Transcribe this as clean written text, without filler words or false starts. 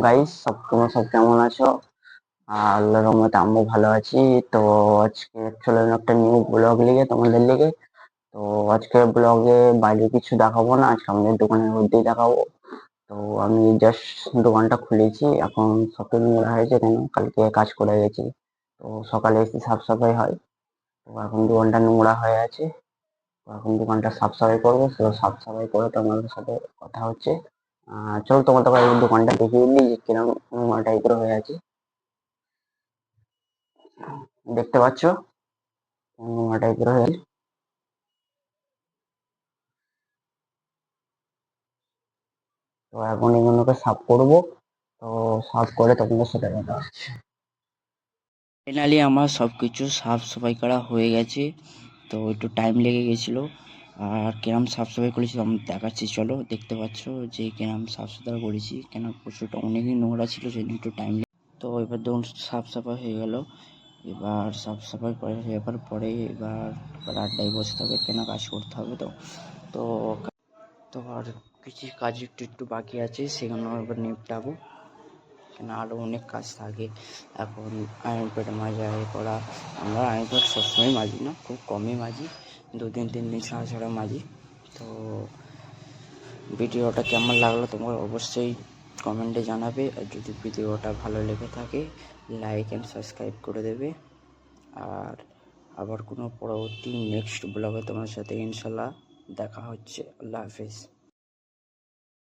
Guys, তোমরা সব কেমন আছো? আল্লাহর রহমতে আমিও ভালো আছি। তো আজকে চলে এলাম একটা নিউ ব্লগ লিগে তোমাদের লিগে। তো আজকে ব্লগে বাইরে কিছু দেখাবো না, আজকে আমাদের দোকানের মধ্যেই দেখাবো। তো আমি জাস্ট দোকানটা খুলেছি, এখন সব নোংরা হয়েছে কেন কালকে কাজ করে গেছি। তো সকালে এসে সাফ সাফাই হয়, তো এখন দোকানটা নোংরা হয়ে আছে। তো এখন দোকানটা সাফ সাফাই করবো, তো সাফ সাফাই করে তোমাদের সাথে কথা হচ্ছে। চলো তোমাদের এই দোকানটা দেখিয়ে দিই যে কিরকম নোংরা টাইপের হয়ে আছে। দেখতে পাচ্ছ নোংরা টাইপের হয়ে আছে। তো এখন এগুলোকে সাফ করবো। তো সাফ করে তোমাদের সাথে কথা হচ্ছে। ফাইনালি আমার সব কিছু সাফ সাফাই করা হয়ে গেছে। তো একটু টাইম লেগে গেছিলো। আর কিরম সাফ সাফাই করেছি আমি দেখাচ্ছি, চলো। দেখতে পাচ্ছ যে কিরম সাফ সুতরা করেছি, কেন প্রচুরটা অনেকই নোংরা ছিল, সেদিন একটু টাইম। তো এবার দেখুন সাফ সাফাই হয়ে গেল। এবার সাফ সাফাই করে এবার পরে এবার আড্ডায় বসতে হবে, কেন কাজ করতে হবে। তো তো আর কিছু কাজ একটু একটু বাকি আছে, সেগুলো এবার নিপটাবো, কেন আরও অনেক কাজ থাকে। এখন আয়রন প্যাড মাজা এ করা। আমরা আয়রন প্যাড সবসময় মাজি না, খুব কমই মাজি, 2 দিন 3 দিন ছাড়া ছাড়া মাজি। তো ভিডিওটা কেমন লাগলো তোমার অবশ্যই কমেন্টে জানাবে, আর যদি ভিডিওটা ভালো লেগে থাকে লাইক অ্যান্ড সাবস্ক্রাইব করে দেবে। আর আবার কোনো পরবর্তী নেক্সট ব্লগে তোমার সাথে ইনশাল্লাহ দেখা হচ্ছে। আল্লাহ হাফেজ।